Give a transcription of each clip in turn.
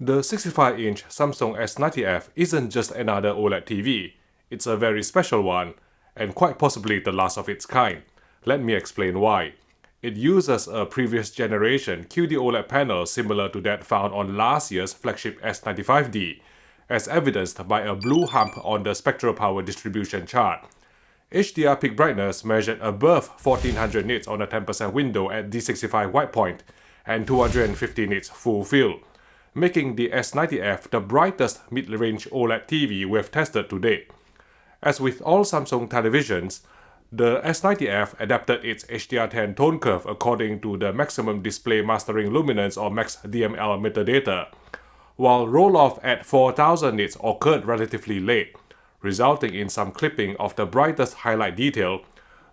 The 65-inch Samsung S90F isn't just another OLED TV, it's a very special one, and quite possibly the last of its kind. Let me explain why. It uses a previous generation QD-OLED panel similar to that found on last year's flagship S95D, as evidenced by a blue hump on the spectral power distribution chart. HDR peak brightness measured above 1400 nits on a 10% window at D65 white point, and 250 nits full fill, making the S90F the brightest mid-range OLED TV we've tested to date. As with all Samsung televisions, the S90F adapted its HDR10 tone curve according to the maximum display mastering luminance or max DML metadata, while roll-off at 4000 nits occurred relatively late, resulting in some clipping of the brightest highlight detail.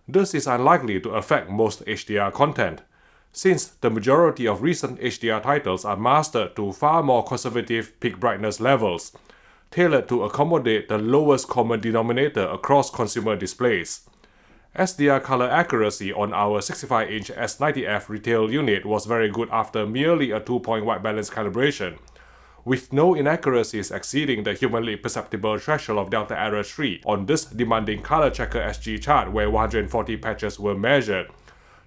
This is unlikely to affect most HDR content, since the majority of recent HDR titles are mastered to far more conservative peak brightness levels, tailored to accommodate the lowest common denominator across consumer displays. SDR color accuracy on our 65-inch S90F retail unit was very good after merely a 2-point white balance calibration, with no inaccuracies exceeding the humanly perceptible threshold of delta error 3 on this demanding color checker SG chart where 140 patches were measured,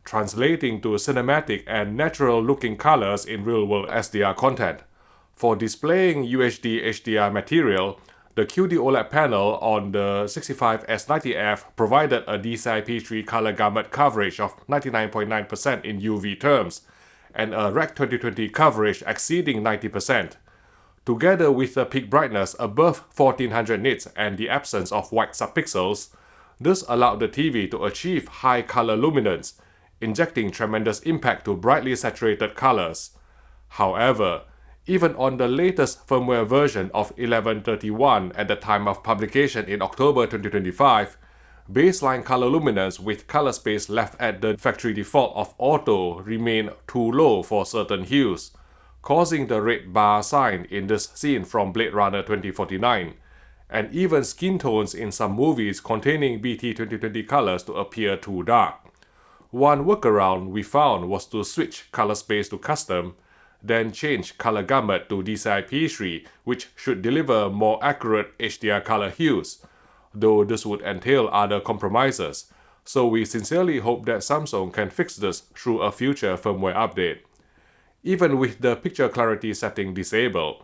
translating to cinematic and natural-looking colors in real-world SDR content. For displaying UHD HDR material, the QD-OLED panel on the 65 S90F provided a DCI-P3 color gamut coverage of 99.9% in UV terms, and a Rec 2020 coverage exceeding 90%. Together with a peak brightness above 1400 nits and the absence of white subpixels, this allowed the TV to achieve high color luminance, injecting tremendous impact to brightly saturated colors. However, even on the latest firmware version of 1131 at the time of publication in October 2025, baseline color luminance with color space left at the factory default of auto remained too low for certain hues, causing the red bar sign in this scene from Blade Runner 2049, and even skin tones in some movies containing BT 2020 colors to appear too dark. One workaround we found was to switch color space to custom, then change color gamut to DCI-P3, which should deliver more accurate HDR color hues, though this would entail other compromises, so we sincerely hope that Samsung can fix this through a future firmware update. Even with the picture clarity setting disabled,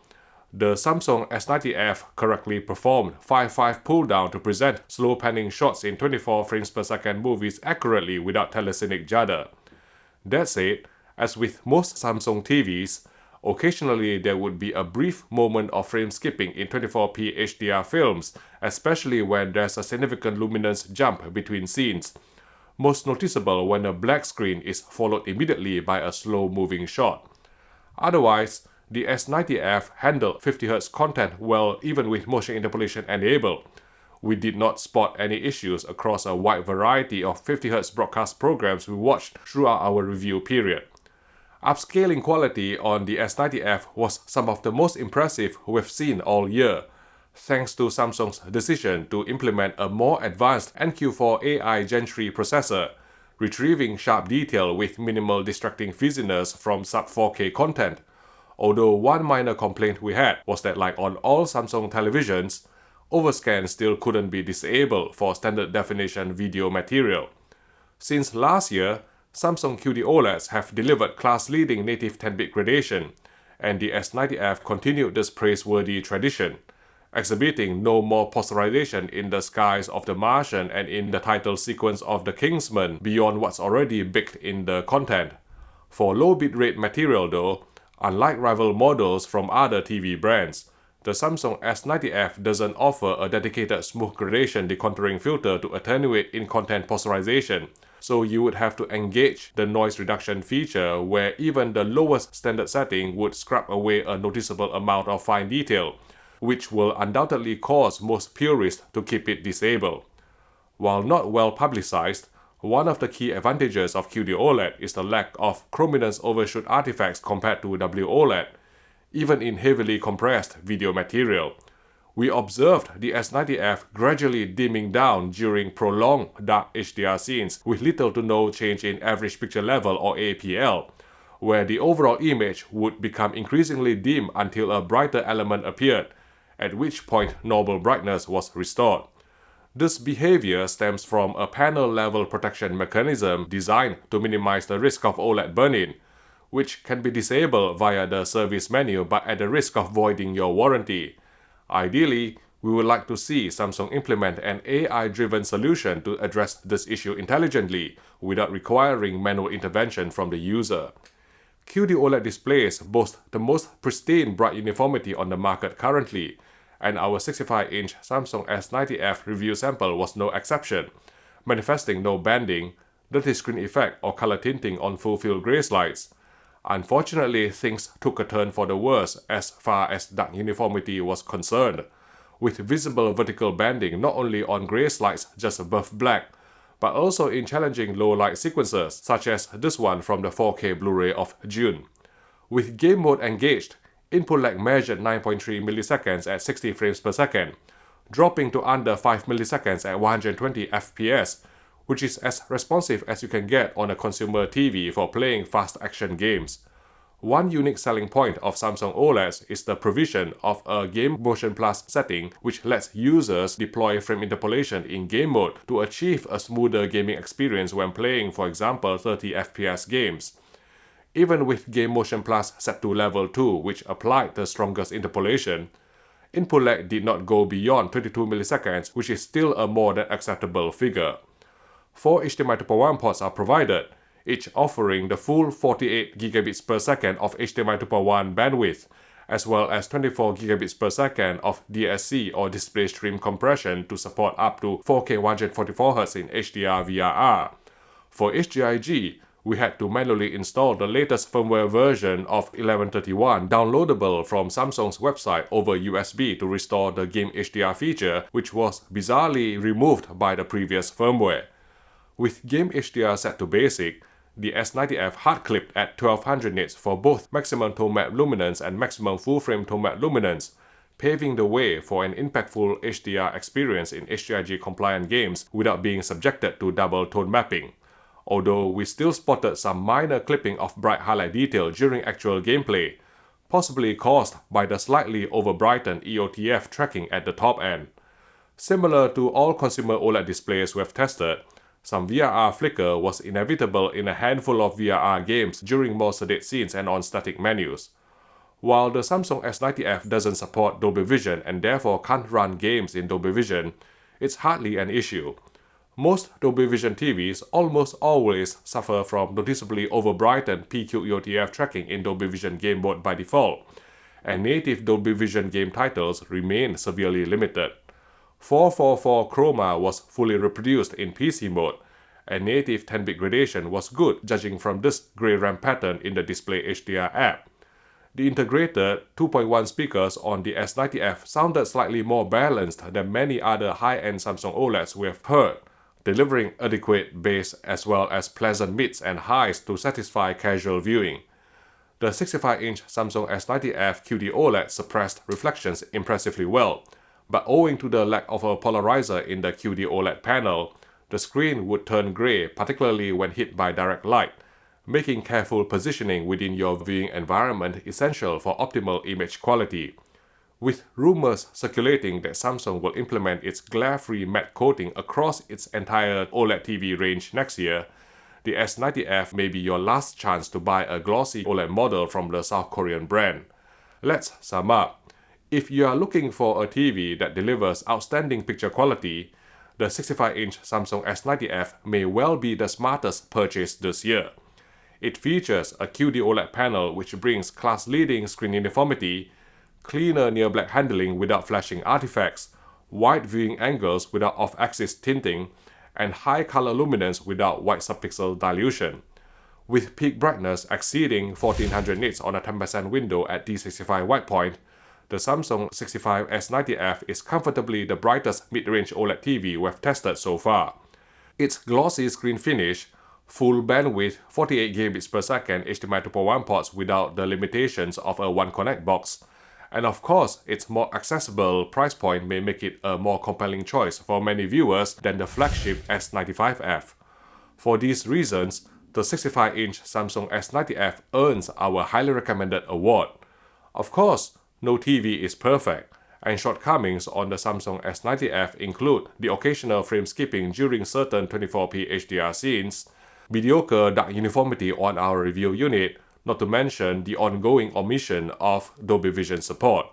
the Samsung S90F correctly performed 5:5 pull-down to present slow panning shots in 24 frames per second movies accurately without telescenic judder. That said, as with most Samsung TVs, occasionally there would be a brief moment of frame skipping in 24p HDR films, especially when there's a significant luminance jump between scenes, most noticeable when a black screen is followed immediately by a slow-moving shot. Otherwise, the S90F handled 50Hz content well even with motion interpolation enabled. We did not spot any issues across a wide variety of 50Hz broadcast programs we watched throughout our review period. Upscaling quality on the S90F was some of the most impressive we've seen all year, thanks to Samsung's decision to implement a more advanced NQ4 AI Gen 3 processor, retrieving sharp detail with minimal distracting fuzziness from sub-4K content. Although one minor complaint we had was that, like on all Samsung televisions, overscan still couldn't be disabled for standard definition video material. Since last year, Samsung QD-OLEDs have delivered class-leading native 10-bit gradation, and the S90F continued this praiseworthy tradition, exhibiting no more posterization in the skies of The Martian and in the title sequence of The Kingsman beyond what's already baked in the content. For low bitrate material though, unlike rival models from other TV brands, the Samsung S90F doesn't offer a dedicated smooth gradation decontouring filter to attenuate in-content posterization, so you would have to engage the noise reduction feature where even the lowest standard setting would scrub away a noticeable amount of fine detail, which will undoubtedly cause most purists to keep it disabled. While not well publicized, one of the key advantages of QD-OLED is the lack of chrominance overshoot artifacts compared to WOLED, even in heavily compressed video material. We observed the S90F gradually dimming down during prolonged dark HDR scenes with little to no change in average picture level or APL, where the overall image would become increasingly dim until a brighter element appeared, at which point normal brightness was restored. This behavior stems from a panel-level protection mechanism designed to minimize the risk of OLED burn-in, which can be disabled via the service menu but at the risk of voiding your warranty. Ideally, we would like to see Samsung implement an AI-driven solution to address this issue intelligently without requiring manual intervention from the user. QD-OLED displays boast the most pristine bright uniformity on the market currently, and our 65-inch Samsung S90F review sample was no exception, manifesting no banding, dirty screen effect or color tinting on full-field gray slides. Unfortunately, things took a turn for the worse as far as dark uniformity was concerned, with visible vertical banding not only on gray slides just above black, but also in challenging low-light sequences such as this one from the 4K Blu-ray of June. With game mode engaged, input lag measured 9.3 milliseconds at 60 frames per second, dropping to under 5 milliseconds at 120 FPS, which is as responsive as you can get on a consumer TV for playing fast action games. One unique selling point of Samsung OLEDs is the provision of a Game Motion Plus setting which lets users deploy frame interpolation in game mode to achieve a smoother gaming experience when playing, for example, 30 FPS games. Even with Game Motion Plus set to level 2, which applied the strongest interpolation, input lag did not go beyond 22 milliseconds, which is still a more than acceptable figure. 4 HDMI 2.1 ports are provided, each offering the full 48 gigabits per second of HDMI 2.1 bandwidth, as well as 24 gigabits per second of DSC or display stream compression to support up to 4K 144Hz in HDR VRR. For HDIG, we had to manually install the latest firmware version of 1131 downloadable from Samsung's website over USB to restore the Game HDR feature, which was bizarrely removed by the previous firmware. With Game HDR set to basic, the S90F hard-clipped at 1200 nits for both maximum tone map luminance and maximum full-frame tone map luminance, paving the way for an impactful HDR experience in HDRG-compliant games without being subjected to double tone mapping. Although we still spotted some minor clipping of bright highlight detail during actual gameplay, possibly caused by the slightly over-brightened EOTF tracking at the top end. Similar to all consumer OLED displays we've tested, some VRR flicker was inevitable in a handful of VRR games during more sedate scenes and on static menus. While the Samsung S90F doesn't support Dolby Vision and therefore can't run games in Dolby Vision, it's hardly an issue. Most Dolby Vision TVs almost always suffer from noticeably over-brightened PQ-EOTF tracking in Dolby Vision game mode by default, and native Dolby Vision game titles remain severely limited. 444 chroma was fully reproduced in PC mode, and native 10-bit gradation was good judging from this gray ramp pattern in the Display HDR app. The integrated 2.1 speakers on the S90F sounded slightly more balanced than many other high-end Samsung OLEDs we have heard, delivering adequate bass as well as pleasant mids and highs to satisfy casual viewing. The 65-inch Samsung S90F QD-OLED suppressed reflections impressively well, but owing to the lack of a polarizer in the QD-OLED panel, the screen would turn gray, particularly when hit by direct light, making careful positioning within your viewing environment essential for optimal image quality. With rumors circulating that Samsung will implement its glare-free matte coating across its entire OLED TV range next year, the S90F may be your last chance to buy a glossy OLED model from the South Korean brand. Let's sum up. If you are looking for a TV that delivers outstanding picture quality, the 65-inch Samsung S90F may well be the smartest purchase this year. It features a QD-OLED panel which brings class-leading screen uniformity, cleaner near-black handling without flashing artifacts, wide viewing angles without off-axis tinting, and high color luminance without white subpixel dilution. With peak brightness exceeding 1400 nits on a 10% window at D65 white point, the Samsung S95F is comfortably the brightest mid-range OLED TV we've tested so far. Its glossy screen finish, full bandwidth 48 gigabits per second HDMI 2.1 ports without the limitations of a one-connect box, and of course its more accessible price point may make it a more compelling choice for many viewers than the flagship S95F. For these reasons, the 65-inch Samsung S90F earns our highly recommended award. Of course, no TV is perfect, and shortcomings on the Samsung S90F include the occasional frame skipping during certain 24p HDR scenes, mediocre dark uniformity on our review unit, not to mention the ongoing omission of Dolby Vision support.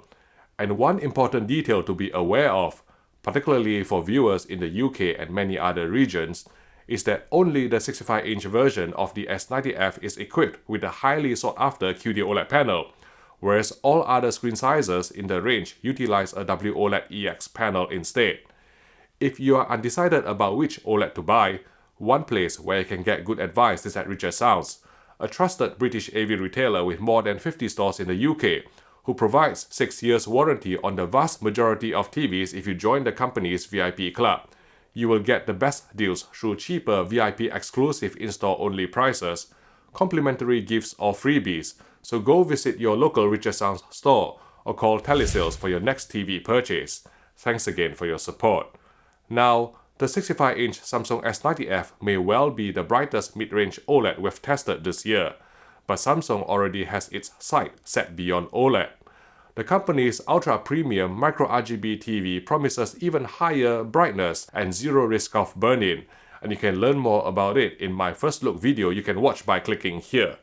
And one important detail to be aware of, particularly for viewers in the UK and many other regions, is that only the 65-inch version of the S90F is equipped with a highly sought-after QD-OLED panel, whereas all other screen sizes in the range utilize a WOLED EX panel instead. If you are undecided about which OLED to buy, one place where you can get good advice is at Richer Sounds, a trusted British AV retailer with more than 50 stores in the UK, who provides 6 years warranty on the vast majority of TVs if you join the company's VIP club. You will get the best deals through cheaper VIP exclusive in-store-only prices, complimentary gifts or freebies, so go visit your local Richer Sounds store or call telesales for your next TV purchase. Thanks again for your support. Now, the 65-inch Samsung S90F may well be the brightest mid-range OLED we've tested this year, but Samsung already has its sight set beyond OLED. The company's ultra-premium micro-RGB TV promises even higher brightness and zero risk of burn-in, and you can learn more about it in my first look video you can watch by clicking here.